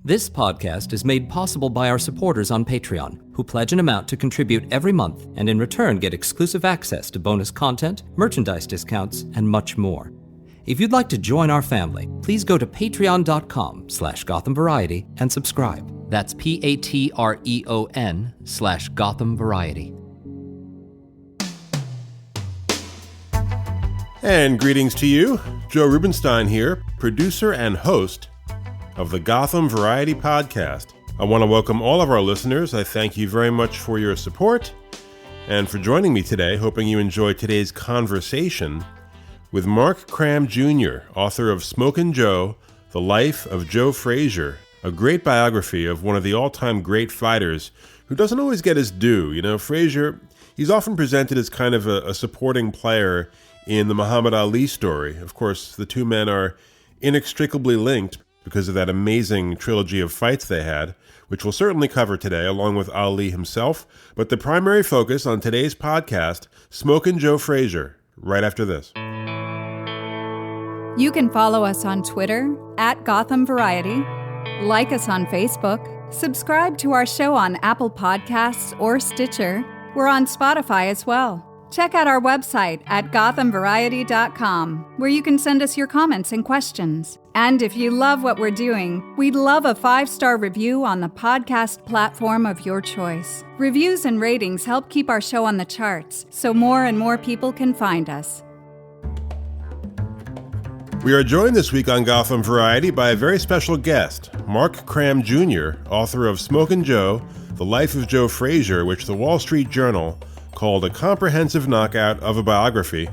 This podcast is made possible by our supporters on Patreon, who pledge an amount to contribute every month and in return get exclusive access to bonus content, merchandise discounts, and much more. If you'd like to join our family, please go to patreon.com/Gotham Variety and subscribe. That's Patreon/Gotham Variety. And greetings to you. Joe Rubenstein here, producer and host of the Gotham Variety Podcast. I want to welcome all of our listeners. I thank you very much for your support and for joining me today, hoping you enjoy today's conversation with Mark Kram Jr., author of Smokin' Joe, The Life of Joe Frazier, a great biography of one of the all-time great fighters who doesn't always get his due. You know, Frazier, he's often presented as kind of a supporting player in the Muhammad Ali story. Of course, the two men are inextricably linked because of that amazing trilogy of fights they had, which we'll certainly cover today, along with Ali himself. But the primary focus on today's podcast, Smokin' Joe Frazier, right after this. You can follow us on Twitter @Gotham Variety, like us on Facebook, subscribe to our show on Apple Podcasts or Stitcher. We're on Spotify as well. Check out our website at gothamvariety.com, where you can send us your comments and questions. And if you love what we're doing, we'd love a 5-star review on the podcast platform of your choice. Reviews and ratings help keep our show on the charts, so more and more people can find us. We are joined this week on Gotham Variety by a very special guest, Mark Kram Jr., author of Smokin' Joe, The Life of Joe Frazier, which the Wall Street Journal called a comprehensive knockout of a biography.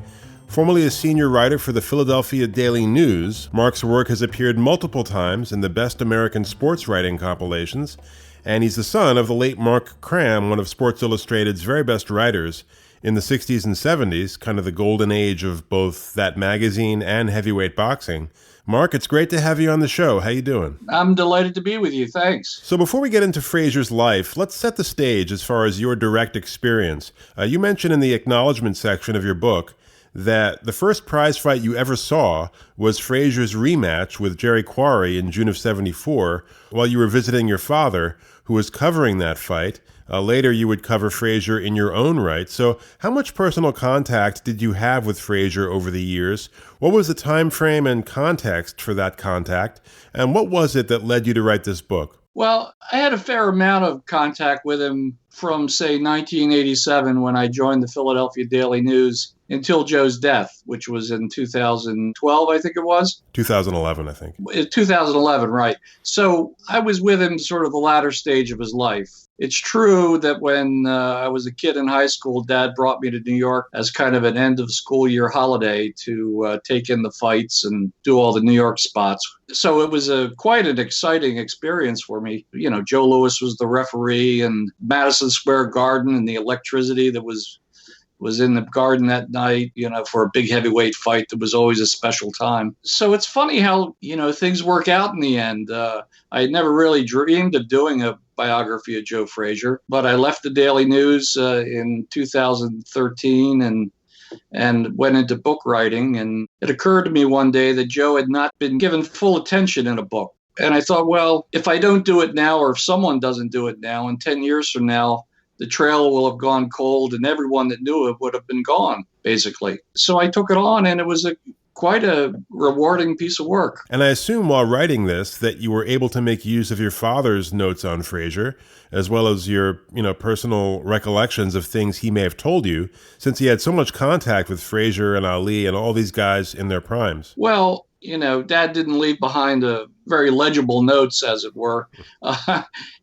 Formerly a senior writer for the Philadelphia Daily News, Mark's work has appeared multiple times in the Best American Sports Writing compilations, and he's the son of the late Mark Kram, one of Sports Illustrated's very best writers in the 60s and 70s, kind of the golden age of both that magazine and heavyweight boxing. Mark, it's great to have you on the show. How you doing? I'm delighted to be with you. Thanks. So before we get into Frazier's life, let's set the stage as far as your direct experience. You mentioned in the acknowledgement section of your book that the first prize fight you ever saw was Frazier's rematch with Jerry Quarry in June of '74 while you were visiting your father, who was covering that fight. Later, you would cover Frazier in your own right. So how much personal contact did you have with Frazier over the years? What was the time frame and context for that contact? And what was it that led you to write this book? Well, I had a fair amount of contact with him from, say, 1987 when I joined the Philadelphia Daily News until Joe's death, which was in 2012, I think it was. 2011, I think. 2011, right. So I was with him sort of the latter stage of his life. It's true that when I was a kid in high school, Dad brought me to New York as kind of an end of school year holiday to take in the fights and do all the New York spots. So it was quite an exciting experience for me. You know, Joe Louis was the referee, and Madison Square Garden and the electricity that was in the garden that night, you know, for a big heavyweight fight. That was always a special time. So it's funny how, you know, things work out in the end. I had never really dreamed of doing a biography of Joe Frazier, but I left the Daily News in 2013 and went into book writing. And it occurred to me one day that Joe had not been given full attention in a book. And I thought, well, if I don't do it now, or if someone doesn't do it now, in 10 years from now, the trail will have gone cold and everyone that knew it would have been gone, basically. So I took it on, and it was quite a rewarding piece of work. And I assume while writing this that you were able to make use of your father's notes on Frazier, as well as your, personal recollections of things he may have told you, since he had so much contact with Frazier and Ali and all these guys in their primes. Well, Dad didn't leave behind a very legible notes, as it were.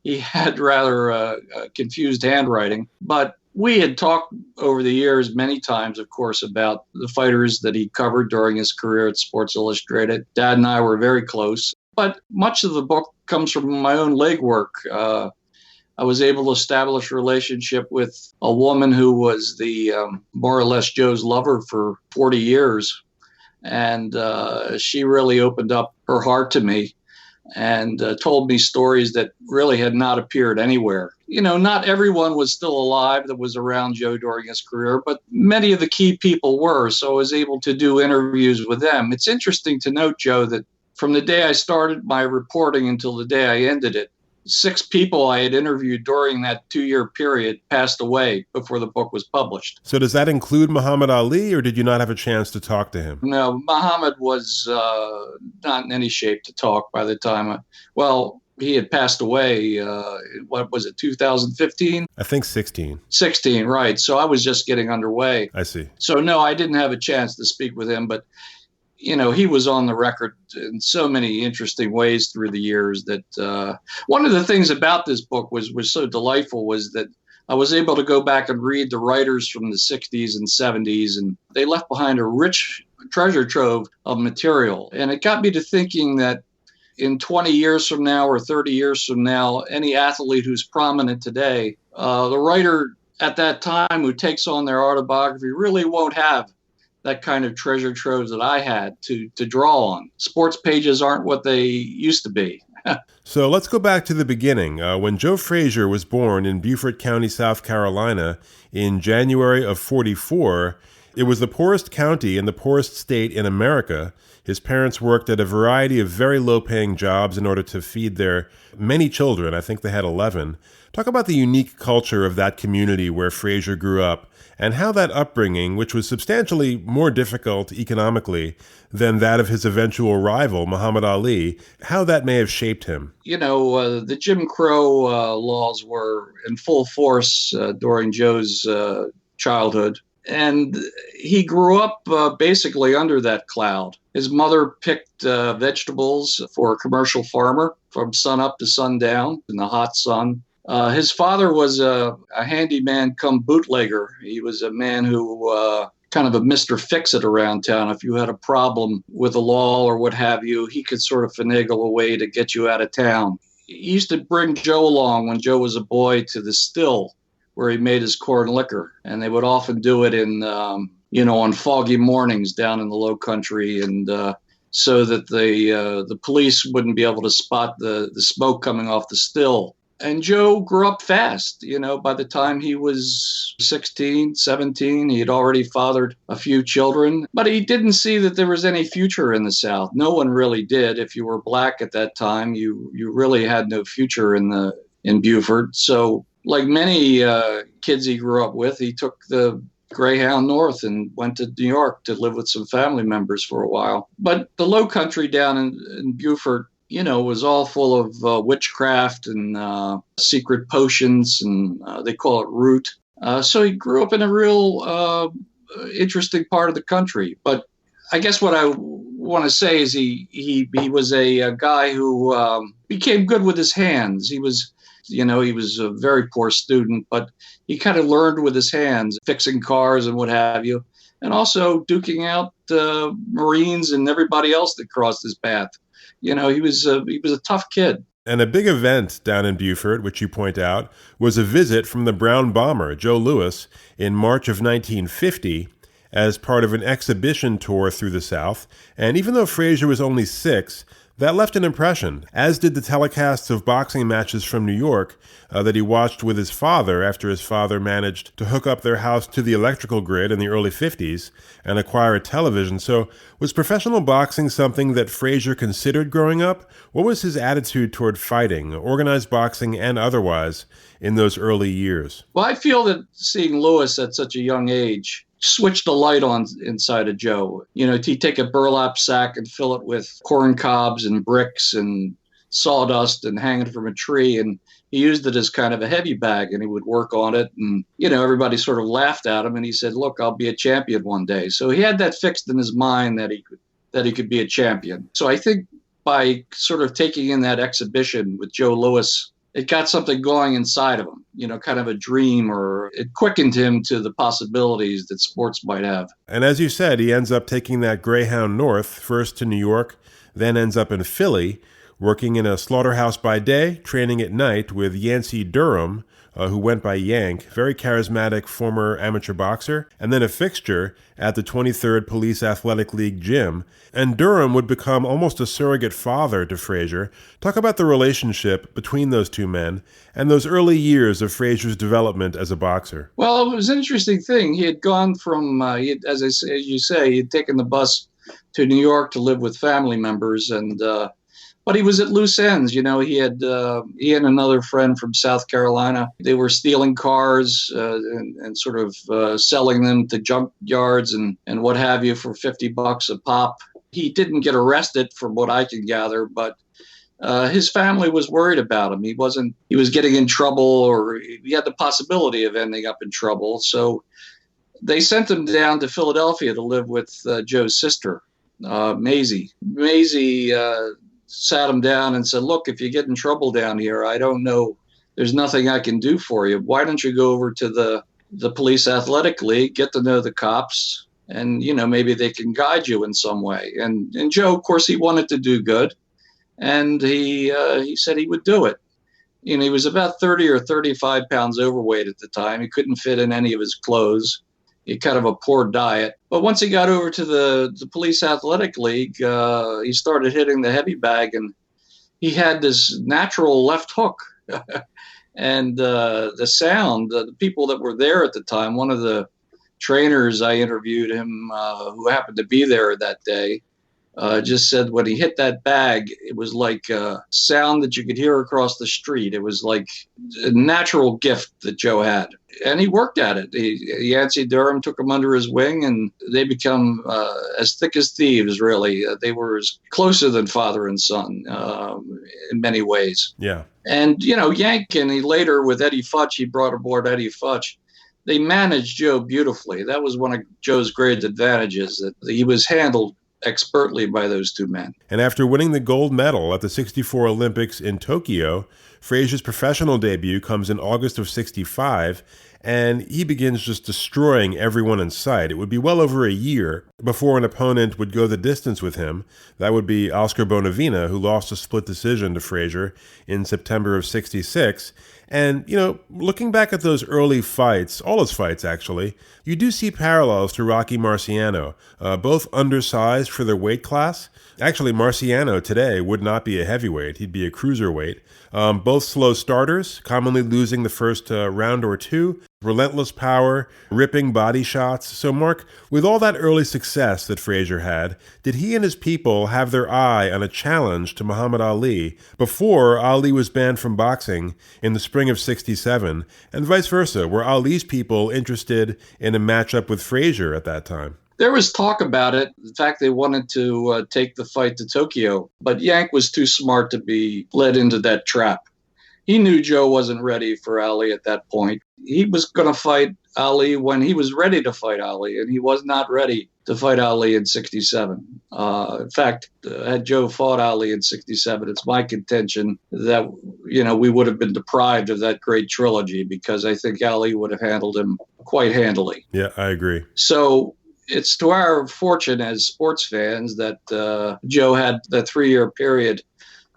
He had rather confused handwriting, but we had talked over the years many times, of course, about the fighters that he covered during his career at Sports Illustrated. Dad and I were very close, but much of the book comes from my own legwork. I was able to establish a relationship with a woman who was the more or less Joe's lover for 40 years. And she really opened up her heart to me and told me stories that really had not appeared anywhere. Not everyone was still alive that was around Joe during his career, but many of the key people were. So I was able to do interviews with them. It's interesting to note, Joe, that from the day I started my reporting until the day I ended it, 6 people I had interviewed during that 2-year period passed away before the book was published. So does that include Muhammad Ali, or did you not have a chance to talk to him? No, Muhammad was not in any shape to talk by the time. He had passed away, 2015? I think 16. 16, right. So I was just getting underway. I see. So no, I didn't have a chance to speak with him, but he was on the record in so many interesting ways through the years that one of the things about this book was so delightful was that I was able to go back and read the writers from the 60s and 70s, and they left behind a rich treasure trove of material. And it got me to thinking that in 20 years from now or 30 years from now, any athlete who's prominent today, the writer at that time who takes on their autobiography really won't have that kind of treasure trove that I had to draw on. Sports pages aren't what they used to be. So let's go back to the beginning. When Joe Frazier was born in Beaufort County, South Carolina in January of 44, it was the poorest county and the poorest state in America. His parents worked at a variety of very low-paying jobs in order to feed their many children. I think they had 11. Talk about the unique culture of that community where Frazier grew up, and how that upbringing, which was substantially more difficult economically than that of his eventual rival, Muhammad Ali, how that may have shaped him. The Jim Crow laws were in full force during Joe's childhood. And he grew up basically under that cloud. His mother picked vegetables for a commercial farmer from sun up to sundown in the hot sun. His father was a handyman come bootlegger. He was a man who kind of a Mr. Fix-It around town. If you had a problem with the law or what have you, he could sort of finagle a way to get you out of town. He used to bring Joe along when Joe was a boy to the still where he made his corn liquor. And they would often do it in, on foggy mornings down in the Low Country, and so that the police wouldn't be able to spot the smoke coming off the still. And Joe grew up fast. By the time he was 16, 17, he had already fathered a few children. But he didn't see that there was any future in the South. No one really did. If you were black at that time, you really had no future in Beaufort. So like many kids he grew up with, he took the Greyhound north and went to New York to live with some family members for a while. But the Low Country down in Beaufort, was all full of witchcraft and secret potions, and they call it root. So he grew up in a real interesting part of the country. But I guess what I want to say is he was a guy who became good with his hands. He was a very poor student, but he kind of learned with his hands, fixing cars and what have you, and also duking out Marines and everybody else that crossed his path. He was a tough kid. And a big event down in Beaufort, which you point out, was a visit from the Brown Bomber, Joe Louis, in March of 1950 as part of an exhibition tour through the South. And even though Frazier was only 6, that left an impression, as did the telecasts of boxing matches from New York that he watched with his father after his father managed to hook up their house to the electrical grid in the early 50s and acquire a television. So was professional boxing something that Frazier considered growing up? What was his attitude toward fighting, organized boxing and otherwise, in those early years? Well, I feel that seeing Louis at such a young age switched a light on inside of Joe. He'd take a burlap sack and fill it with corn cobs and bricks and sawdust and hang it from a tree. And he used it as kind of a heavy bag, and he would work on it. And, everybody sort of laughed at him. And he said, look, I'll be a champion one day. So he had that fixed in his mind that he could be a champion. So I think by sort of taking in that exhibition with Joe Louis, it got something going inside of him, kind of a dream, or it quickened him to the possibilities that sports might have. And as you said, he ends up taking that Greyhound north, first to New York, then ends up in Philly, working in a slaughterhouse by day, training at night with Yancey Durham, who went by Yank, very charismatic former amateur boxer, and then a fixture at the 23rd Police Athletic League gym. And Durham would become almost a surrogate father to Frazier. Talk about the relationship between those two men and those early years of Frazier's development as a boxer. Well, it was an interesting thing. He had gone from, as you say, he had taken the bus to New York to live with family members, and but he was at loose ends. You know, he had another friend from South Carolina. They were stealing cars and sort of selling them to junk yards and what have you for $50 a pop. He didn't get arrested, from what I can gather, but his family was worried about him. He was getting in trouble, or he had the possibility of ending up in trouble. So they sent him down to Philadelphia to live with Joe's sister, Maisie. Maisie sat him down and said, "Look, if you get in trouble down here, I don't know, there's nothing I can do for you. Why don't you go over to the police athletic league, get to know the cops, and, you know, maybe they can guide you in some way." And Joe, of course, he wanted to do good. And he said he would do it. You know, he was about 30 or 35 pounds overweight at the time. He couldn't fit in any of his clothes. He had kind of a poor diet. But once he got over to the police athletic league, he started hitting the heavy bag, and he had this natural left hook. And the sound, the people that were there at the time, one of the trainers, I interviewed him, who happened to be there that day, just said when he hit that bag, it was like a sound that you could hear across the street. It was like a natural gift that Joe had. And he worked at it. Yancey Durham took him under his wing, and they become as thick as thieves, really. They were as closer than father and son in many ways. Yeah. And, you know, Yank, and he later with Eddie Futch, he brought aboard Eddie Futch. They managed Joe beautifully. That was one of Joe's great advantages, that he was handled expertly by those two men. And after winning the gold medal at the 64 Olympics in Tokyo, Frazier's professional debut comes in August of 65, and he begins just destroying everyone in sight. It would be well over a year before an opponent would go the distance with him. That would be Oscar Bonavina, who lost a split decision to Frazier in September of 66. And, you know, looking back at those early fights, all his fights actually, you do see parallels to Rocky Marciano, both undersized for their weight class. Actually, Marciano today would not be a heavyweight, he'd be a cruiserweight. Both slow starters, commonly losing the first round or two, relentless power, ripping body shots. So Mark, with all that early success that Frazier had, did he and his people have their eye on a challenge to Muhammad Ali before Ali was banned from boxing in the spring of 67, and vice versa? Were Ali's people interested in a matchup with Frazier at that time? There was talk about it. In fact, they wanted to take the fight to Tokyo, but Yank was too smart to be led into that trap. He knew Joe wasn't ready for Ali at that point. He was going to fight Ali when he was ready to fight Ali, and he was not ready to fight Ali in 67. In fact, had Joe fought Ali in 67, it's my contention that, you know, we would have been deprived of that great trilogy, because I think Ali would have handled him quite handily. Yeah, I agree. So it's to our fortune as sports fans that Joe had that 3-year period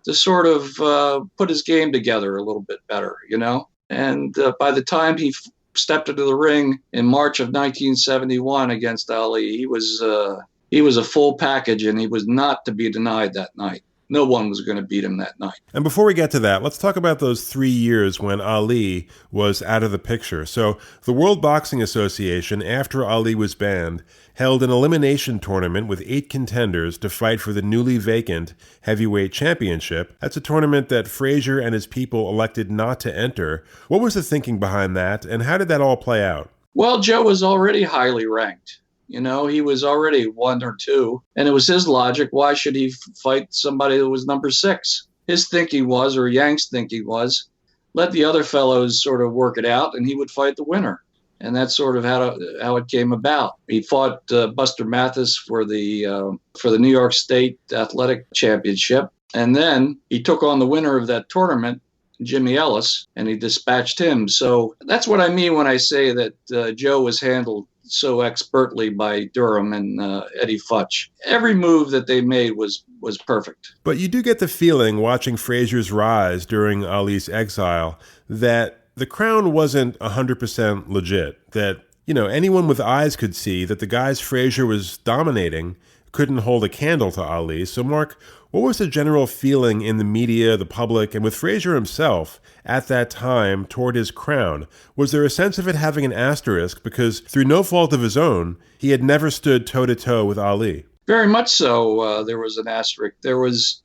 to sort of put his game together a little bit better, you know? And by the time he stepped into the ring in March of 1971 against Ali, he was a full package, and he was not to be denied that night. No one was going to beat him that night. And before we get to that, let's talk about those 3 years when Ali was out of the picture. So the World Boxing Association, after Ali was banned, held an elimination tournament with 8 contenders to fight for the newly vacant heavyweight championship. That's a tournament that Frazier and his people elected not to enter. What was the thinking behind that, and how did that all play out? Well, Joe was already highly ranked. You know, he was already 1 or 2, and it was his logic. Why should he fight somebody that was number 6? His thinking was, or Yank's thinking was, let the other fellows sort of work it out, and he would fight the winner. And that's sort of how it came about. He fought Buster Mathis for the New York State Athletic Championship, and then he took on the winner of that tournament, Jimmy Ellis, and he dispatched him. So that's what I mean when I say that Joe was handled so expertly by Durham and Eddie Futch. Every move that they made was perfect. But you do get the feeling, watching Frazier's rise during Ali's exile, that the crown wasn't 100% legit, that, you know, anyone with eyes could see that the guys Frazier was dominating couldn't hold a candle to Ali. So Mark, what was the general feeling in the media, the public, and with Frazier himself at that time toward his crown? Was there a sense of it having an asterisk because, through no fault of his own, he had never stood toe-to-toe with Ali? Very much so. There was an asterisk. There was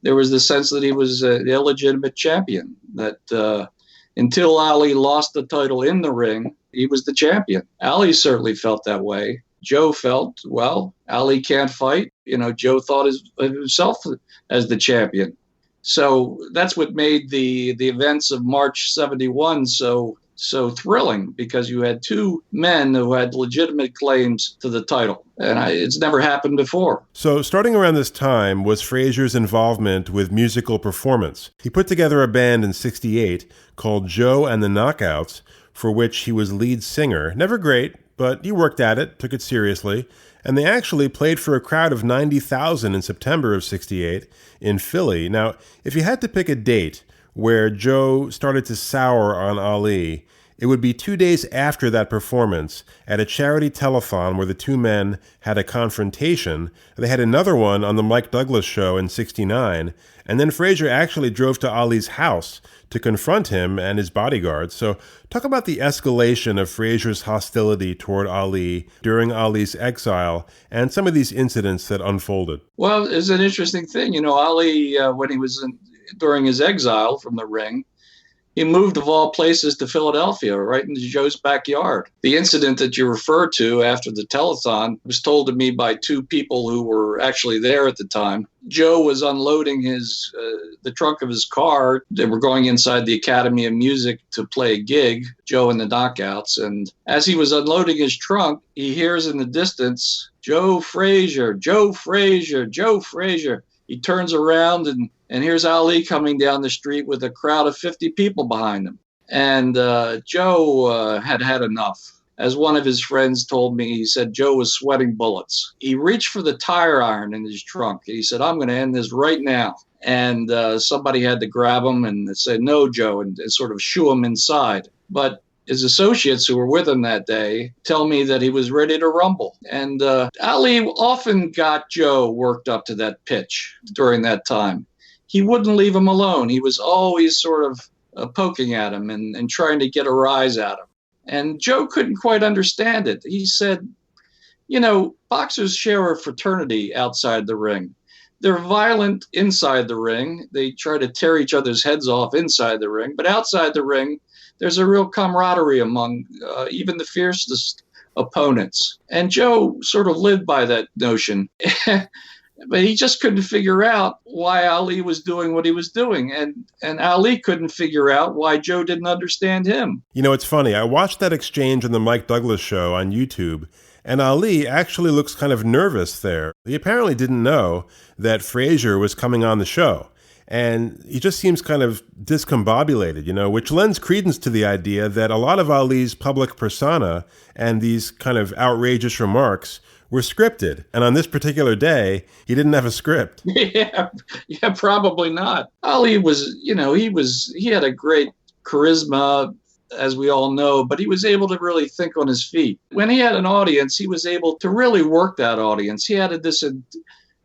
the sense that he was an illegitimate champion, that until Ali lost the title in the ring, he was the champion. Ali certainly felt that way. Joe felt, well, Ali can't fight. Joe thought of himself as the champion. So that's what made the events of March 71 so thrilling, because you had two men who had legitimate claims to the title. And it's never happened before. So starting around this time was Frazier's involvement with musical performance. He put together a band in 68 called Joe and the Knockouts, for which he was lead singer. Never great, but he worked at it, took it seriously. And they actually played for a crowd of 90,000 in September of 68 in Philly. Now, if you had to pick a date where Joe started to sour on Ali, it would be 2 days after that performance at a charity telethon where the two men had a confrontation. They had another one on the Mike Douglas show in 69, and then Frazier actually drove to Ali's house to confront him and his bodyguards. So talk about the escalation of Frazier's hostility toward Ali during Ali's exile and some of these incidents that unfolded. Well, it's an interesting thing. Ali, when he was during his exile from the ring, he moved, of all places, to Philadelphia, right into Joe's backyard. The incident that you referred to after the telethon was told to me by two people who were actually there at the time. Joe was unloading the trunk of his car. They were going inside the Academy of Music to play a gig, Joe and the Knockouts. And as he was unloading his trunk, he hears in the distance, "Joe Frazier, Joe Frazier, Joe Frazier." He turns around and here's Ali coming down the street with a crowd of 50 people behind him. And Joe had had enough. As one of his friends told me, he said Joe was sweating bullets. He reached for the tire iron in his trunk. He said, "I'm going to end this right now." And somebody had to grab him and say, "No, Joe," and sort of shoo him inside. But his associates who were with him that day tell me that he was ready to rumble. And Ali often got Joe worked up to that pitch during that time. He wouldn't leave him alone. He was always sort of poking at him and trying to get a rise out of him. And Joe couldn't quite understand it. He said, boxers share a fraternity outside the ring. They're violent inside the ring. They try to tear each other's heads off inside the ring. But outside the ring, there's a real camaraderie among even the fiercest opponents. And Joe sort of lived by that notion. But he just couldn't figure out why Ali was doing what he was doing. And Ali couldn't figure out why Joe didn't understand him. It's funny. I watched that exchange on the Mike Douglas show on YouTube, and Ali actually looks kind of nervous there. He apparently didn't know that Frazier was coming on the show. And he just seems kind of discombobulated, which lends credence to the idea that a lot of Ali's public persona and these kind of outrageous remarks were scripted. And on this particular day, he didn't have a script. Yeah, probably not. Ali was, he had a great charisma, as we all know, but he was able to really think on his feet. When he had an audience, he was able to really work that audience. He had this,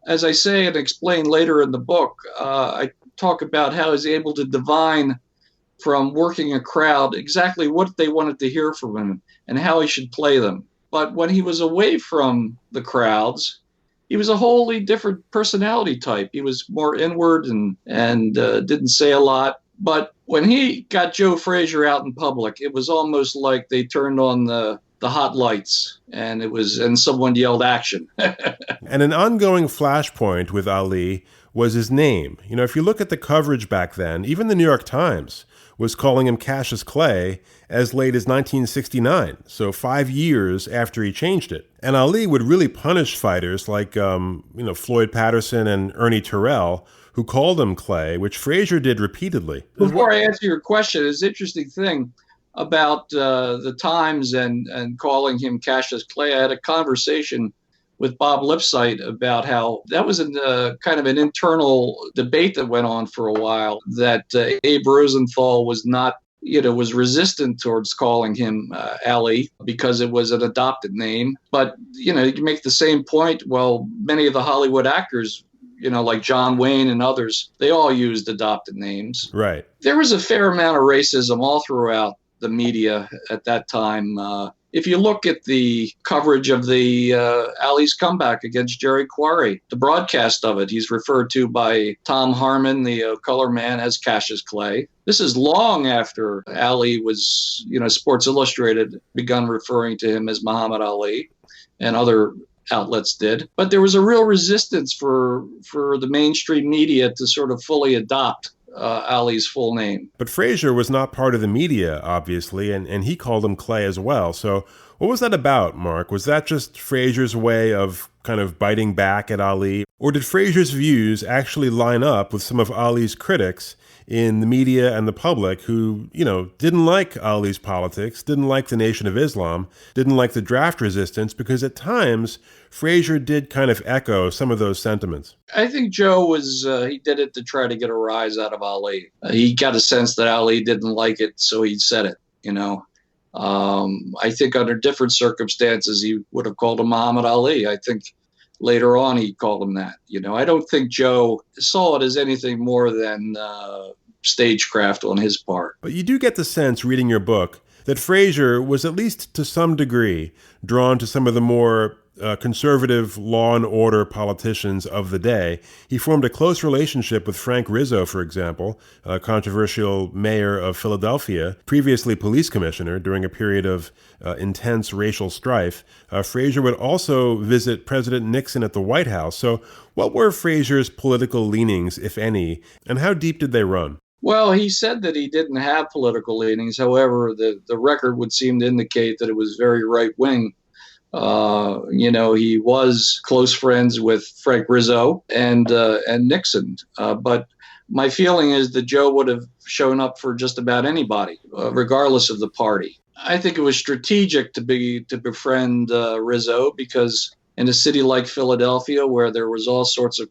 as I say and explain later in the book, I talk about how he's able to divine from working a crowd exactly what they wanted to hear from him and how he should play them. But when he was away from the crowds, he was a wholly different personality type. He was more inward and didn't say a lot. But when he got Joe Frazier out in public, it was almost like they turned on the hot lights and someone yelled action. And an ongoing flashpoint with Ali was his name. If you look at the coverage back then, even the New York Times was calling him Cassius Clay as late as 1969, so 5 years after he changed it. And Ali would really punish fighters like, Floyd Patterson and Ernie Terrell, who called him Clay, which Frazier did repeatedly. Before I answer your question, it's an interesting thing about the Times and calling him Cassius Clay. I had a conversation with Bob Lipsyte about how that was kind of an internal debate that went on for a while, that Abe Rosenthal was not, was resistant towards calling him Ali because it was an adopted name. But, you make the same point. Well, many of the Hollywood actors, like John Wayne and others, they all used adopted names. Right. There was a fair amount of racism all throughout the media at that time. if you look at the coverage of the Ali's comeback against Jerry Quarry, the broadcast of it, he's referred to by Tom Harmon, the color man, as Cassius Clay. This is long after Ali was, Sports Illustrated begun referring to him as Muhammad Ali, and other outlets did. But there was a real resistance for the mainstream media to sort of fully adopt Ali's full name. But Frazier was not part of the media, obviously, and he called him Clay as well. So what was that about, Mark? Was that just Frazier's way of kind of biting back at Ali? Or did Frazier's views actually line up with some of Ali's critics in the media and the public who, didn't like Ali's politics, didn't like the Nation of Islam, didn't like the draft resistance, because at times Frazier did kind of echo some of those sentiments? I think Joe he did it to try to get a rise out of Ali. He got a sense that Ali didn't like it, so he said it, I think under different circumstances, he would have called him Muhammad Ali. I think later on he called him that. I don't think Joe saw it as anything more than stagecraft on his part. But you do get the sense, reading your book, that Frazier was at least to some degree drawn to some of the more conservative law and order politicians of the day. He formed a close relationship with Frank Rizzo, for example, a controversial mayor of Philadelphia, previously police commissioner during a period of intense racial strife. Frazier would also visit President Nixon at the White House. So what were Frazier's political leanings, if any, and how deep did they run? Well, he said that he didn't have political leanings. However, the record would seem to indicate that it was very right-wing. He was close friends with Frank Rizzo and Nixon. But my feeling is that Joe would have shown up for just about anybody, regardless of the party. I think it was strategic to befriend Rizzo, because in a city like Philadelphia, where there was all sorts of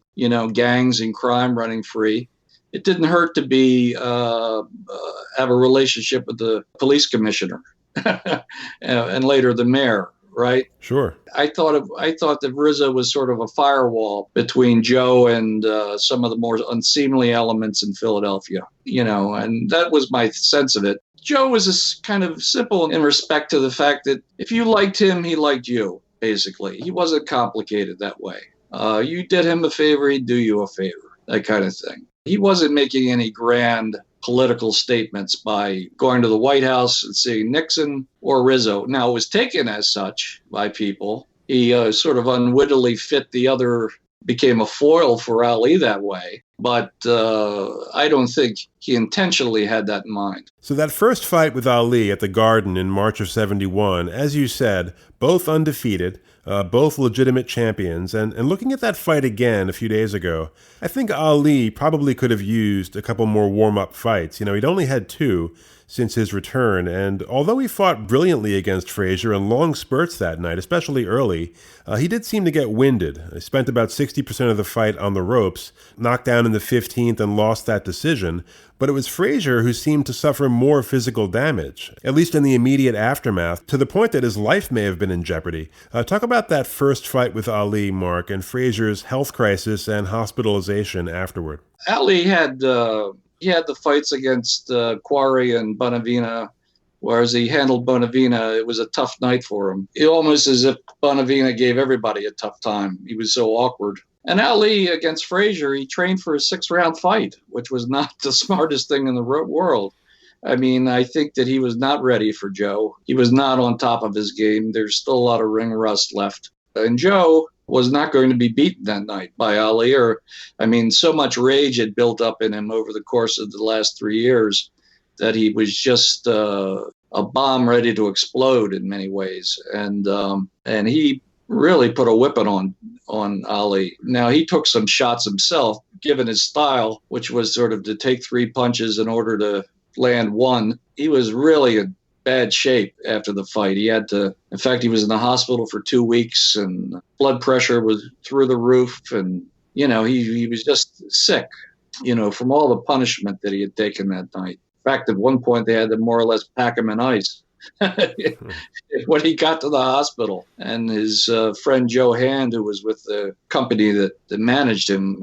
gangs and crime running free, it didn't hurt to have a relationship with the police commissioner and later the mayor. Right? Sure. I thought that Rizzo was sort of a firewall between Joe and some of the more unseemly elements in Philadelphia, and that was my sense of it. Joe was kind of simple in respect to the fact that if you liked him, he liked you, basically. He wasn't complicated that way. You did him a favor, he'd do you a favor, that kind of thing. He wasn't making any grand political statements by going to the White House and seeing Nixon or Rizzo. Now, it was taken as such by people. He sort of unwittingly became a foil for Ali that way. But I don't think he intentionally had that in mind. So that first fight with Ali at the Garden in March of 71, as you said, both undefeated, both legitimate champions. And looking at that fight again a few days ago, I think Ali probably could have used a couple more warm-up fights. He'd only had 2 since his return, and although he fought brilliantly against Frazier in long spurts that night, especially early, he did seem to get winded. He spent about 60% of the fight on the ropes, knocked down in the 15th and lost that decision, but it was Frazier who seemed to suffer more physical damage, at least in the immediate aftermath, to the point that his life may have been in jeopardy. Talk about that first fight with Ali, Mark, and Frazier's health crisis and hospitalization afterward. Ali had the fights against Quarry and Bonavina, whereas he handled Bonavina. It was a tough night for him. It almost as if Bonavina gave everybody a tough time. He was so awkward. And Ali against Frazier, he trained for a 6-round fight, which was not the smartest thing in the world. I mean, I think that he was not ready for Joe. He was not on top of his game. There's still a lot of ring rust left. And Joe was not going to be beaten that night by Ali. So much rage had built up in him over the course of the last 3 years that he was just a bomb ready to explode in many ways. And he really put a whipping on Ali. Now, he took some shots himself, given his style, which was sort of to take 3 punches in order to land 1. He was really in bad shape after the fight. He was in the hospital for 2 weeks, and blood pressure was through the roof. And, he was just sick, from all the punishment that he had taken that night. In fact, at one point, they had to more or less pack him in ice when he got to the hospital. And his friend Joe Hand, who was with the company that managed him,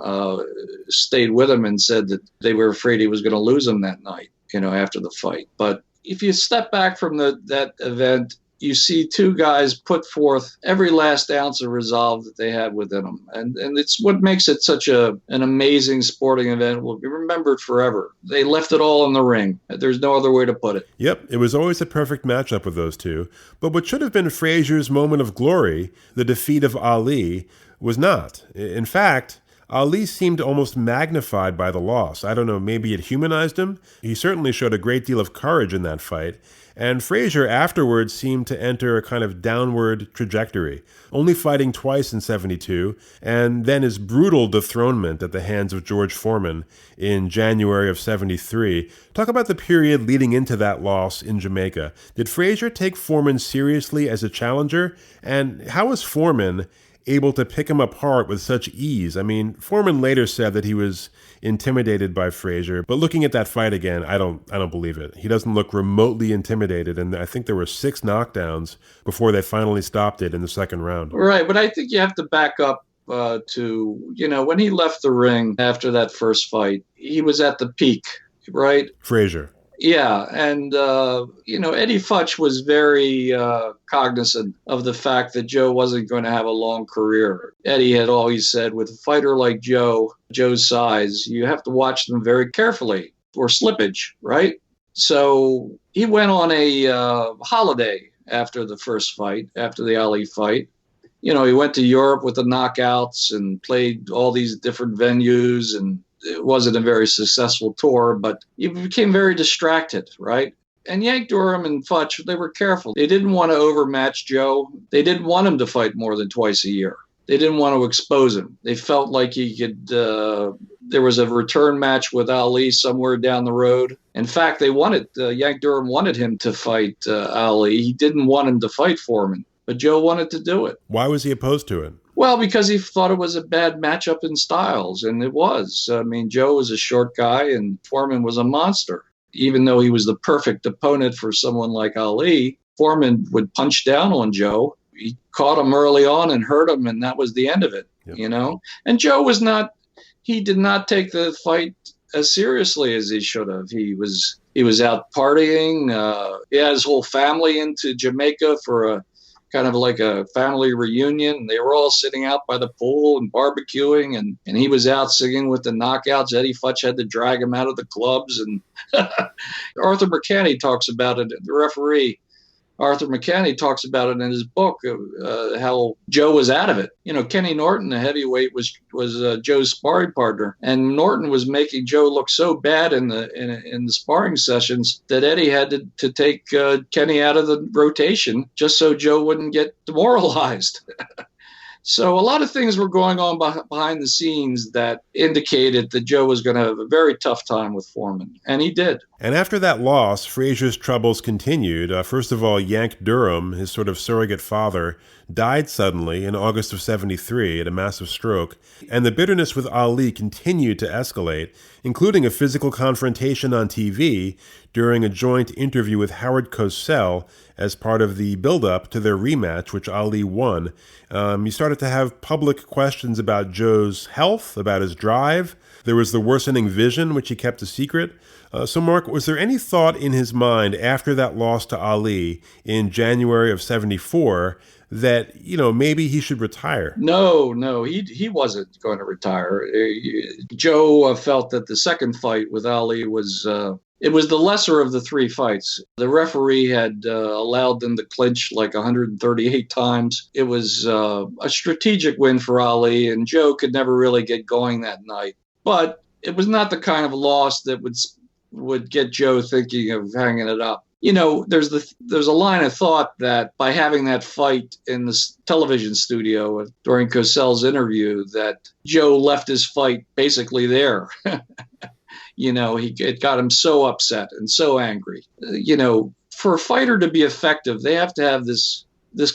stayed with him and said that they were afraid he was going to lose him that night, after the fight. But if you step back from that event, you see two guys put forth every last ounce of resolve that they had within them. And it's what makes it such an amazing sporting event. Will be remembered forever. They left it all in the ring. There's no other way to put it. Yep, it was always a perfect matchup with those two. But what should have been Frazier's moment of glory, the defeat of Ali, was not. In fact, Ali seemed almost magnified by the loss. I don't know, maybe it humanized him. He certainly showed a great deal of courage in that fight. And Frazier afterwards seemed to enter a kind of downward trajectory, only fighting twice in 72, and then his brutal dethronement at the hands of George Foreman in January of 73. Talk about the period leading into that loss in Jamaica. Did Frazier take Foreman seriously as a challenger? And how was Foreman able to pick him apart with such ease? I mean, Foreman later said that he was intimidated by Frazier, but looking at that fight again, I don't believe it. He doesn't look remotely intimidated, and I think there were 6 knockdowns before they finally stopped it in the second round. Right, but I think you have to back up to, when he left the ring after that first fight, he was at the peak, right? Frazier. Yeah, and, Eddie Futch was very cognizant of the fact that Joe wasn't going to have a long career. Eddie had always said, with a fighter like Joe's size, you have to watch them very carefully for slippage, right? So he went on a holiday after the first fight, after the Ali fight. He went to Europe with the knockouts and played all these different venues, and it wasn't a very successful tour, but he became very distracted, right? And Yank Durham and Futch, they were careful. They didn't want to overmatch Joe. They didn't want him to fight more than twice a year. They didn't want to expose him. They felt like he could, there was a return match with Ali somewhere down the road. In fact, Yank Durham wanted him to fight Ali. He didn't want him to fight Foreman, but Joe wanted to do it. Why was he opposed to it? Well, because he thought it was a bad matchup in styles, and it was. I mean, Joe was a short guy, and Foreman was a monster. Even though he was the perfect opponent for someone like Ali, Foreman would punch down on Joe. He caught him early on and hurt him, and that was the end of it, Yep. And Joe he did not take the fight as seriously as he should have. He was out partying. He had his whole family into Jamaica for a kind of like a family reunion. They were all sitting out by the pool and barbecuing, and he was out singing with the knockouts. Eddie Futch had to drag him out of the clubs. And Arthur McCanny talks about it, the referee. Arthur McCanny talks about it in his book, how Joe was out of it. Kenny Norton, the heavyweight, was Joe's sparring partner, and Norton was making Joe look so bad in the sparring sessions that Eddie had to take Kenny out of the rotation just so Joe wouldn't get demoralized. So a lot of things were going on behind the scenes that indicated that Joe was going to have a very tough time with Foreman, and he did. And after that loss, Frazier's troubles continued. First of all, Yank Durham, his sort of surrogate father, died suddenly in August of 73 at a massive stroke, and the bitterness with Ali continued to escalate, including a physical confrontation on TV during a joint interview with Howard Cosell as part of the build-up to their rematch, which Ali won. You started to have public questions about Joe's health, about his drive. There was the worsening vision, which he kept a secret. So, Mark, was there any thought in his mind after that loss to Ali in January of 74 that, maybe he should retire? No, he wasn't going to retire. Joe felt that the second fight with Ali was it was the lesser of the 3 fights. The referee had allowed them to clinch like 138 times. It was a strategic win for Ali, and Joe could never really get going that night. But it was not the kind of loss that would get Joe thinking of hanging it up. There's a line of thought that by having that fight in the television studio during Cosell's interview, that Joe left his fight basically there. It got him so upset and so angry. For a fighter to be effective, they have to have this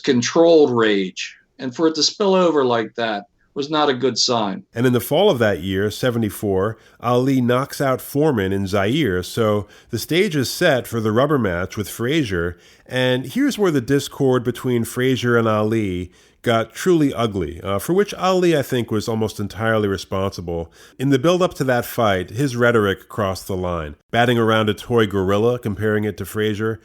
controlled rage, and for it to spill over like that was not a good sign. And in the fall of that year, 74, Ali knocks out Foreman in Zaire, so the stage is set for the rubber match with Frazier. And here's where the discord between Frazier and Ali got truly ugly, for which Ali, I think, was almost entirely responsible. In the build-up to that fight, his rhetoric crossed the line, batting around a toy gorilla, comparing it to Frazier,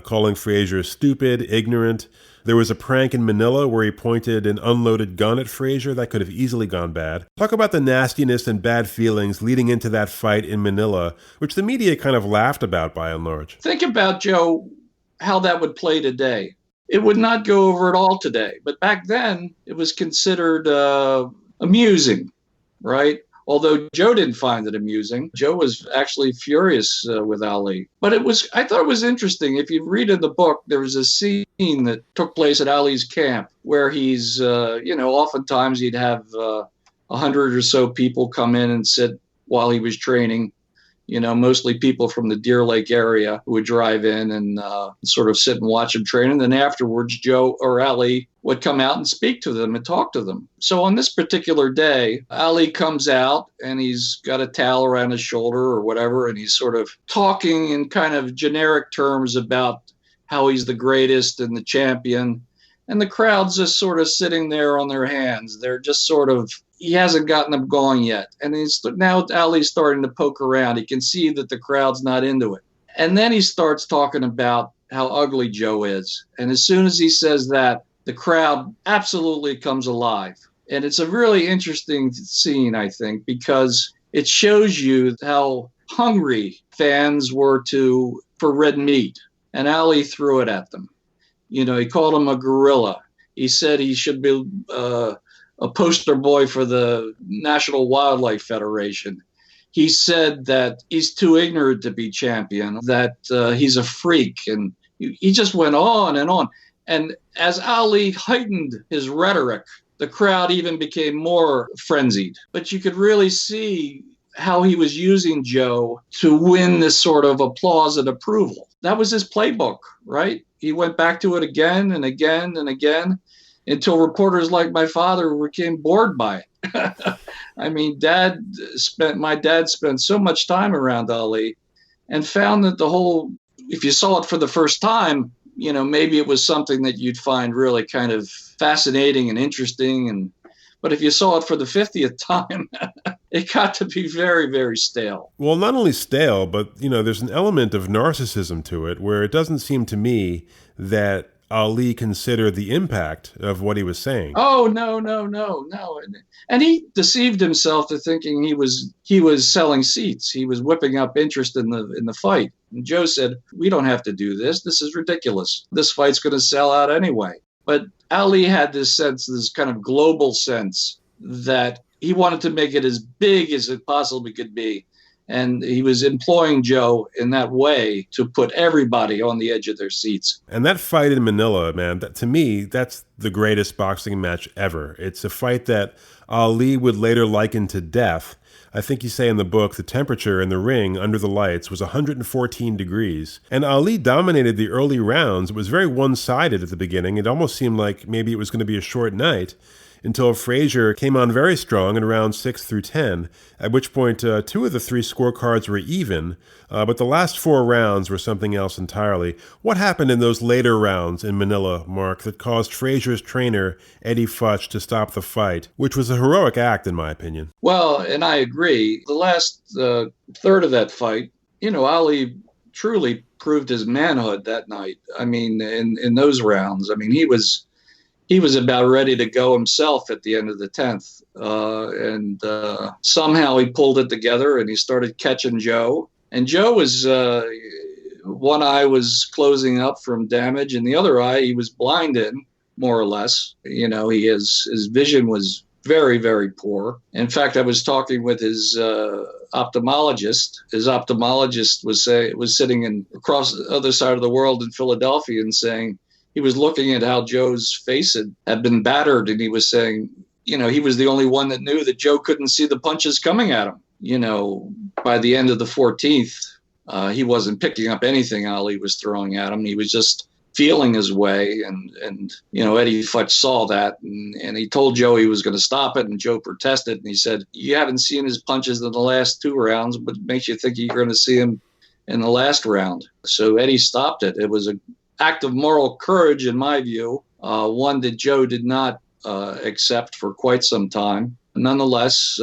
calling Frazier stupid, ignorant. There was a prank in Manila where he pointed an unloaded gun at Frazier that could have easily gone bad. Talk about the nastiness and bad feelings leading into that fight in Manila, which the media kind of laughed about by and large. Think about, Joe, how that would play today. It would not go over at all today. But back then, it was considered amusing, right? Although Joe didn't find it amusing. Joe was actually furious with Ali. But I thought it was interesting. If you read in the book, there was a scene that took place at Ali's camp where he's, oftentimes he'd have 100 or so people come in and sit while he was training. Mostly people from the Deer Lake area who would drive in and sort of sit and watch him train. And then afterwards, Joe or Ali would come out and speak to them and talk to them. So on this particular day, Ali comes out and he's got a towel around his shoulder or whatever, and he's sort of talking in kind of generic terms about how he's the greatest and the champion. And the crowd's just sort of sitting there on their hands. They're just sort of, he hasn't gotten them going yet. And now Ali's starting to poke around. He can see that the crowd's not into it. And then he starts talking about how ugly Joe is. And as soon as he says that, the crowd absolutely comes alive. And it's a really interesting scene, I think, because it shows you how hungry fans were for red meat. And Ali threw it at them. He called him a gorilla. He said he should be a poster boy for the National Wildlife Federation. He said that he's too ignorant to be champion, that he's a freak. And he just went on and on. And as Ali heightened his rhetoric, the crowd even became more frenzied. But you could really see how he was using Joe to win this sort of applause and approval. That was his playbook, right? He went back to it again and again and again until reporters like my father became bored by it. I mean, my dad spent so much time around Ali and found that if you saw it for the first time, maybe it was something that you'd find really kind of fascinating and interesting. But if you saw it for the 50th time, it got to be very, very stale. Well, not only stale, but, there's an element of narcissism to it where it doesn't seem to me that Ali considered the impact of what he was saying. Oh, no. And he deceived himself to thinking he was selling seats. He was whipping up interest in the fight. And Joe said, we don't have to do this. This is ridiculous. This fight's going to sell out anyway. But Ali had this kind of global sense that he wanted to make it as big as it possibly could be. And he was employing Joe in that way to put everybody on the edge of their seats. And that fight in Manila, man, to me, that's the greatest boxing match ever. It's a fight that Ali would later liken to death. I think you say in the book the temperature in the ring under the lights was 114 degrees. And Ali dominated the early rounds. It was very one-sided at the beginning. It almost seemed like maybe it was going to be a short night, until Frazier came on very strong in rounds 6 through 10, at which point 2 of the 3 scorecards were even, but the last 4 rounds were something else entirely. What happened in those later rounds in Manila, Mark, that caused Frazier's trainer, Eddie Futch, to stop the fight, which was a heroic act, in my opinion? Well, and I agree. The last third of that fight, Ali truly proved his manhood that night. I mean, in those rounds, I mean, he was about ready to go himself at the end of the 10th. And somehow he pulled it together and he started catching Joe. And Joe was, one eye was closing up from damage and the other eye he was blind in, more or less. His vision was very, very poor. In fact, I was talking with his ophthalmologist. His ophthalmologist was sitting across the other side of the world in Philadelphia and saying, he was looking at how Joe's face had been battered, and he was saying, he was the only one that knew that Joe couldn't see the punches coming at him. By the end of the 14th, he wasn't picking up anything Ali was throwing at him. He was just feeling his way, and Eddie Futch saw that, and he told Joe he was going to stop it, and Joe protested, and he said, you haven't seen his punches in the last 2 rounds, but makes you think you're going to see him in the last round. So Eddie stopped it. It was a act of moral courage, in my view, one that Joe did not accept for quite some time. Nonetheless,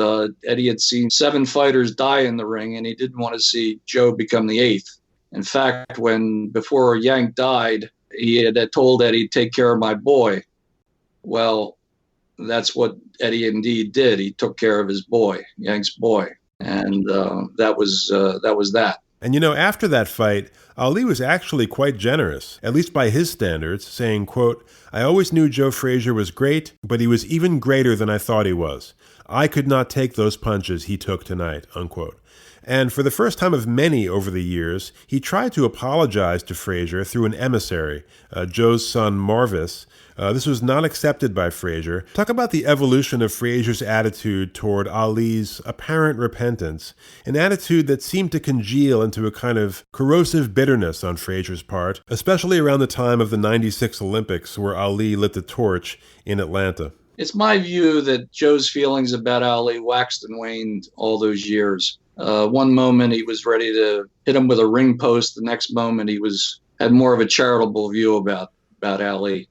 Eddie had seen 7 fighters die in the ring, and he didn't want to see Joe become the 8th. In fact, before Yank died, he had told Eddie, "Take care of my boy." Well, that's what Eddie indeed did. He took care of his boy, Yank's boy, and that was that. And after that fight, Ali was actually quite generous, at least by his standards, saying, quote, "I always knew Joe Frazier was great, but he was even greater than I thought he was. I could not take those punches he took tonight," unquote. And for the first time of many over the years, he tried to apologize to Frazier through an emissary, Joe's son Marvis. This was not accepted by Frazier. Talk about the evolution of Frazier's attitude toward Ali's apparent repentance, an attitude that seemed to congeal into a kind of corrosive bitterness on Frazier's part, especially around the time of the '96 Olympics where Ali lit the torch in Atlanta. It's my view that Joe's feelings about Ali waxed and waned all those years. One moment he was ready to hit him with a ring post. The next moment he had more of a charitable view about Ali.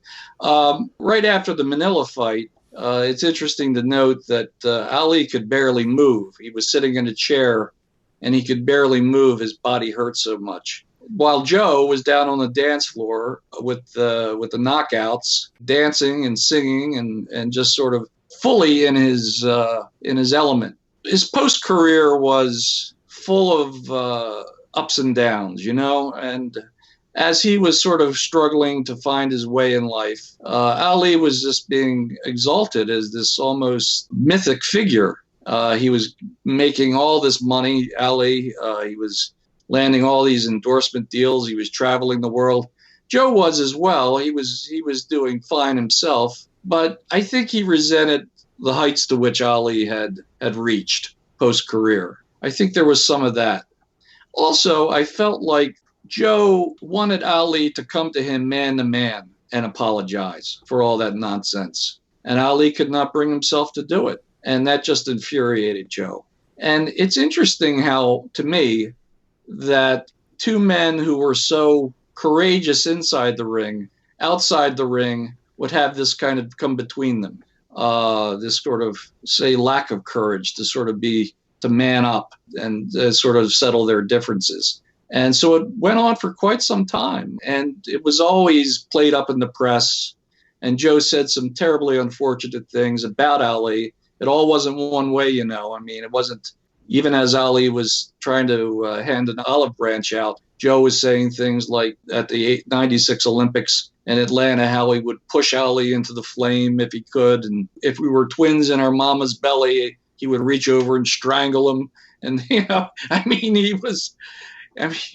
Right after the Manila fight, it's interesting to note that Ali could barely move. He was sitting in a chair, and he could barely move. His body hurt so much. While Joe was down on the dance floor with the knockouts, dancing and singing, and just sort of fully in his element. His post career was full of ups and downs, and as he was sort of struggling to find his way in life, Ali was just being exalted as this almost mythic figure. He was making all this money, Ali. He was landing all these endorsement deals. He was traveling the world. Joe was as well. He was doing fine himself, but I think he resented the heights to which Ali had reached post-career. I think there was some of that. Also, I felt like Joe wanted Ali to come to him man to man and apologize for all that nonsense. And Ali could not bring himself to do it. And that just infuriated Joe. And it's interesting how, to me, that 2 men who were so courageous inside the ring, outside the ring, would have this kind of come between them. This sort of, say, lack of courage to man up and sort of settle their differences. And so it went on for quite some time, and it was always played up in the press. And Joe said some terribly unfortunate things about Ali. It all wasn't one way, I mean, it wasn't, even as Ali was trying to hand an olive branch out, Joe was saying things like at the '96 Olympics in Atlanta, how he would push Ali into the flame if he could. And if we were twins in our mama's belly, he would reach over and strangle him. And, he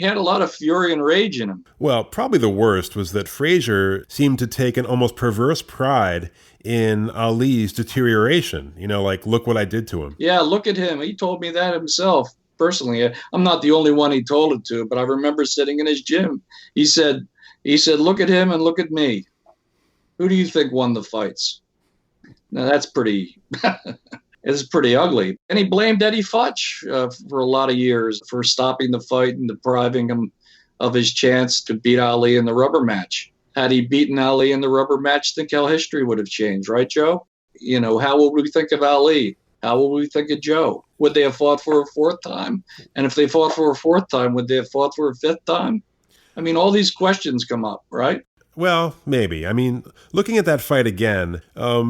had a lot of fury and rage in him. Well, probably the worst was that Frazier seemed to take an almost perverse pride in Ali's deterioration. Like, look what I did to him. Yeah, look at him. He told me that himself, personally. I'm not the only one he told it to, but I remember sitting in his gym. He said, look at him and look at me. Who do you think won the fights? Now, that's pretty... It's pretty ugly. And he blamed Eddie Futch for a lot of years for stopping the fight and depriving him of his chance to beat Ali in the rubber match. Had he beaten Ali in the rubber match, think how history would have changed, right, Joe? How would we think of Ali? How would we think of Joe? Would they have fought for a 4th time? And if they fought for a 4th time, would they have fought for a 5th time? I mean, all these questions come up, right? Well, maybe. I mean, looking at that fight again,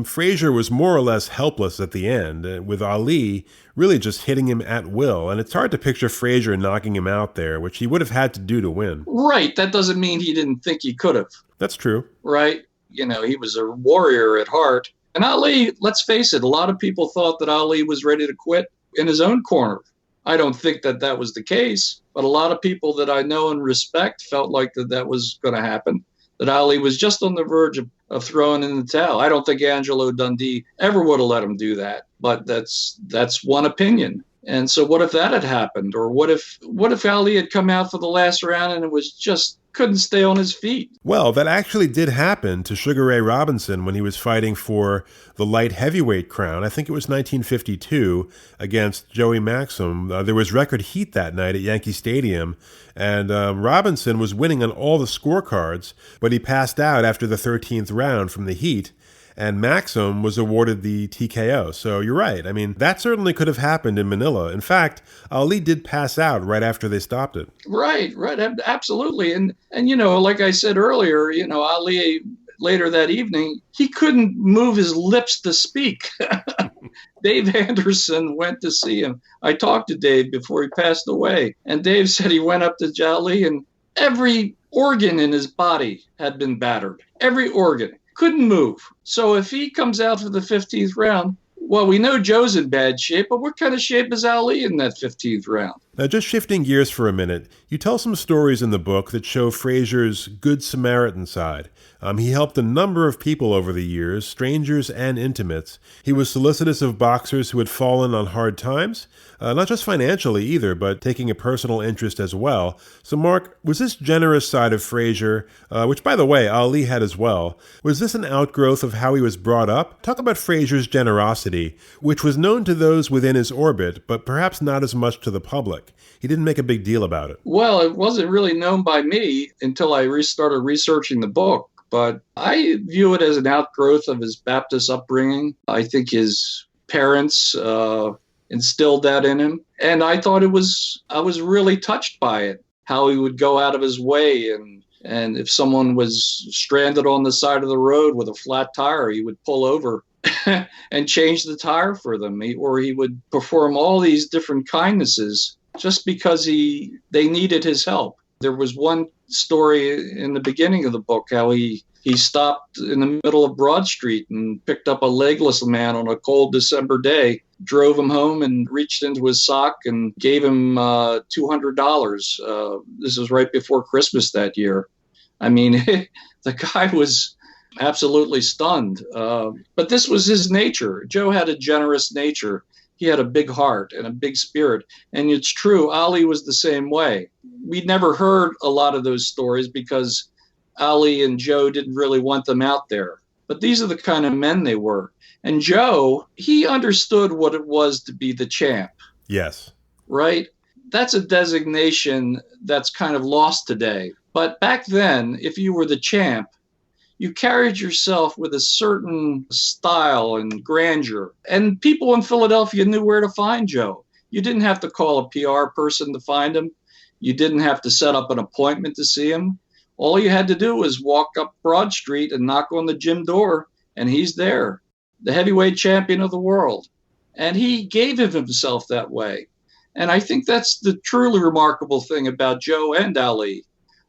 Frazier was more or less helpless at the end, with Ali really just hitting him at will. And it's hard to picture Frazier knocking him out there, which he would have had to do to win. Right. That doesn't mean he didn't think he could have. That's true. Right. He was a warrior at heart. And Ali, let's face it, a lot of people thought that Ali was ready to quit in his own corner. I don't think that was the case, but a lot of people that I know and respect felt like that was going to happen. That Ali was just on the verge of throwing in the towel. I don't think Angelo Dundee ever would have let him do that, but that's one opinion. And so what if that had happened? Or what if Ali had come out for the last round and it was just couldn't stay on his feet. Well, that actually did happen to Sugar Ray Robinson when he was fighting for the light heavyweight crown. I think it was 1952 against Joey Maxim. There was record heat that night at Yankee Stadium, and Robinson was winning on all the scorecards, but he passed out after the 13th round from the heat, and Maxim was awarded the TKO. So you're right. I mean, that certainly could have happened in Manila. In fact, Ali did pass out right after they stopped it. Right, absolutely. And like I said earlier, Ali later that evening, he couldn't move his lips to speak. Dave Anderson went to see him. I talked to Dave before he passed away, and Dave said he went up to Ali and every organ in his body had been battered. Every organ. Couldn't move. So if he comes out for the 15th round, well, we know Joe's in bad shape, but what kind of shape is Ali in that 15th round? Now, just shifting gears for a minute, you tell some stories in the book that show Frazier's Good Samaritan side. He helped a number of people over the years, strangers and intimates. He was solicitous of boxers who had fallen on hard times, not just financially either, but taking a personal interest as well. So, Mark, was this generous side of Frazier, which, by the way, Ali had as well, was this an outgrowth of how he was brought up? Talk about Frazier's generosity, which was known to those within his orbit, but perhaps not as much to the public. He didn't make a big deal about it. Well, it wasn't really known by me until I started researching the book. But I view it as an outgrowth of his Baptist upbringing. I think his parents instilled that in him. And I thought I was really touched by it, how he would go out of his way. And if someone was stranded on the side of the road with a flat tire, he would pull over and change the tire for them. Or he would perform all these different kindnesses just because they needed his help. There was one story in the beginning of the book, how he stopped in the middle of Broad Street and picked up a legless man on a cold December day, drove him home and reached into his sock and gave him $200. This was right before Christmas that year. I mean, the guy was absolutely stunned. But this was his nature. Joe had a generous nature. He had a big heart and a big spirit. And it's true, Ali was the same way. We'd never heard a lot of those stories because Ali and Joe didn't really want them out there. But these are the kind of men they were. And Joe, he understood what it was to be the champ. Yes. Right? That's a designation that's kind of lost today. But back then, if you were the champ, you carried yourself with a certain style and grandeur. And people in Philadelphia knew where to find Joe. You didn't have to call a PR person to find him. You didn't have to set up an appointment to see him. All you had to do was walk up Broad Street and knock on the gym door, and he's there, the heavyweight champion of the world. And he gave of himself that way. And I think that's the truly remarkable thing about Joe and Ali,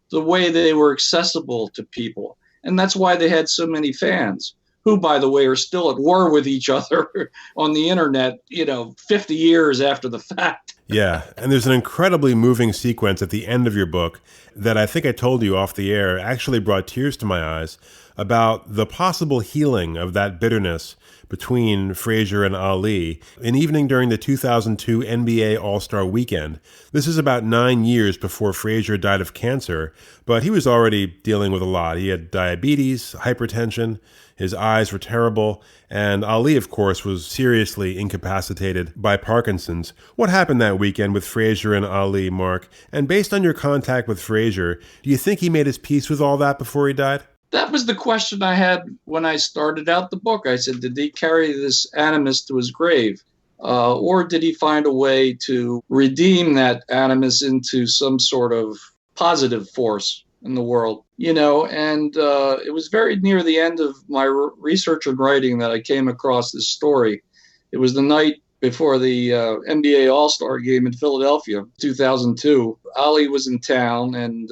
the way they were accessible to people. And that's why they had so many fans, who, by the way, are still at war with each other on the internet, 50 years after the fact. Yeah, and there's an incredibly moving sequence at the end of your book that I think I told you off the air actually brought tears to my eyes about the possible healing of that bitterness between Frazier and Ali, an evening during the 2002 NBA All-Star Weekend. This is about 9 years before Frazier died of cancer, but he was already dealing with a lot. He had diabetes, hypertension, his eyes were terrible, and Ali, of course, was seriously incapacitated by Parkinson's. What happened that weekend with Frazier and Ali, Mark? And based on your contact with Frazier, do you think he made his peace with all that before he died? That was the question I had when I started out the book. I said, did he carry this animus to his grave? Or did he find a way to redeem that animus into some sort of positive force in the world? And it was very near the end of my research and writing that I came across this story. It was the night before the NBA All-Star game in Philadelphia, 2002. Ali was in town, and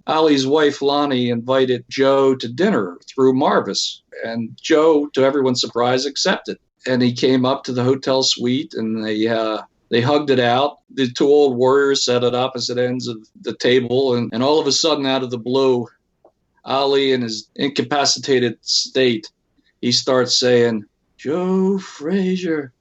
Ali's wife, Lonnie, invited Joe to dinner through Marvis. And Joe, to everyone's surprise, accepted. And he came up to the hotel suite, and they hugged it out. The two old warriors sat at opposite ends of the table, and all of a sudden, out of the blue, Ali, in his incapacitated state, he starts saying, "Joe Frazier,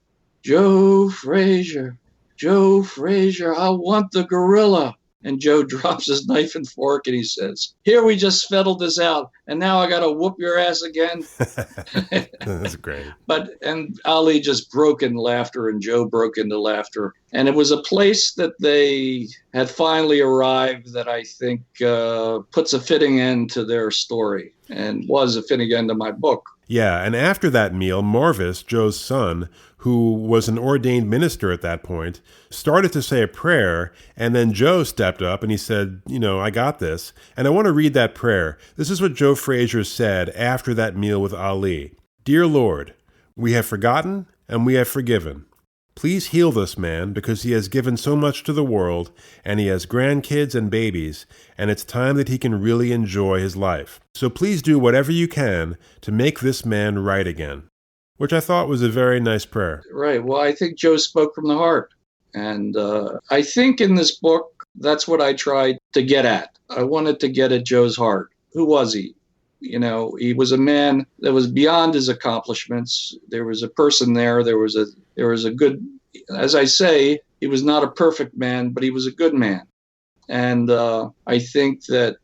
Joe Frazier, Joe Frazier, I want the gorilla." And Joe drops his knife and fork and he says, "Here, we just settled this out. And now I got to whoop your ass again." That's great. And Ali just broke into laughter and Joe broke into laughter. And it was a place that they had finally arrived that I think puts a fitting end to their story and was a fitting end to my book. Yeah, and after that meal, Marvis, Joe's son, who was an ordained minister at that point, started to say a prayer, and then Joe stepped up and he said, I got this. And I want to read that prayer. This is what Joe Frazier said after that meal with Ali. "Dear Lord, we have forgotten and we have forgiven. Please heal this man because he has given so much to the world and he has grandkids and babies, and it's time that he can really enjoy his life. So please do whatever you can to make this man right again." Which I thought was a very nice prayer. Right. Well, I think Joe spoke from the heart. And I think in this book, that's what I tried to get at. I wanted to get at Joe's heart. Who was he? He was a man that was beyond his accomplishments. There was a person there. There was a good, as I say, he was not a perfect man, but he was a good man. And I think that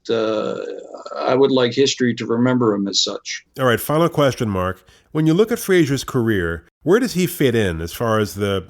I would like history to remember him as such. All right, final question, Mark. When you look at Frazier's career, where does he fit in as far as the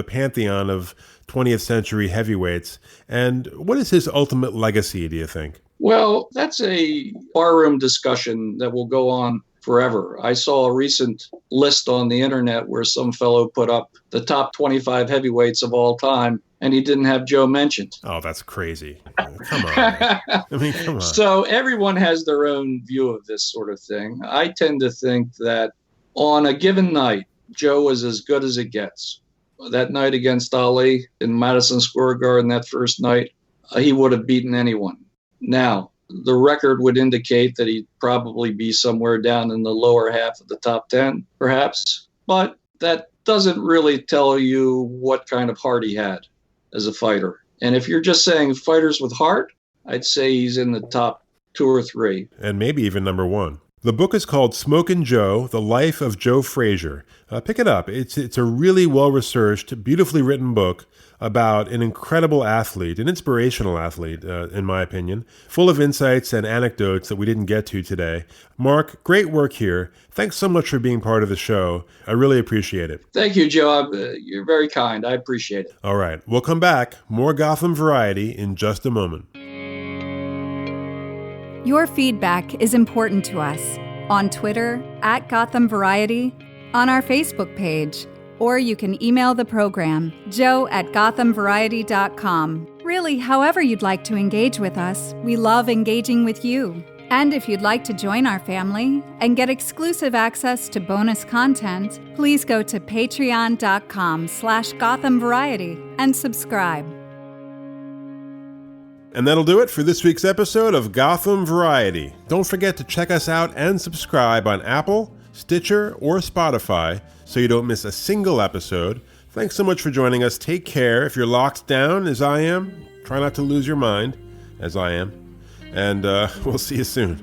pantheon of 20th century heavyweights? And what is his ultimate legacy, do you think? Well, that's a barroom discussion that will go on forever. I saw a recent list on the internet where some fellow put up the top 25 heavyweights of all time, and he didn't have Joe mentioned. Oh, that's crazy. Come on. Come on. So everyone has their own view of this sort of thing. I tend to think that on a given night, Joe was as good as it gets. That night against Ali in Madison Square Garden, that first night, he would have beaten anyone. Now, the record would indicate that he'd probably be somewhere down in the lower half of the top 10, perhaps. But that doesn't really tell you what kind of heart he had as a fighter. And if you're just saying fighters with heart, I'd say he's in the top 2 or 3. And maybe even number 1. The book is called Smokin' Joe, The Life of Joe Frazier. Pick it up. It's a really well-researched, beautifully written book about an incredible athlete, an inspirational athlete, in my opinion, full of insights and anecdotes that we didn't get to today. Mark, great work here. Thanks so much for being part of the show. I really appreciate it. Thank you, Joe. You're very kind. I appreciate it. All right. We'll come back. More Gotham Variety in just a moment. Your feedback is important to us on Twitter @Gotham Variety, on our Facebook page, or you can email the program, joe@gothamvariety.com. Really, however you'd like to engage with us, we love engaging with you. And if you'd like to join our family and get exclusive access to bonus content, please go to patreon.com/GothamVariety and subscribe. And that'll do it for this week's episode of Gotham Variety. Don't forget to check us out and subscribe on Apple, Stitcher, or Spotify so you don't miss a single episode. Thanks so much for joining us. Take care. If you're locked down, as I am, try not to lose your mind, as I am. And we'll see you soon.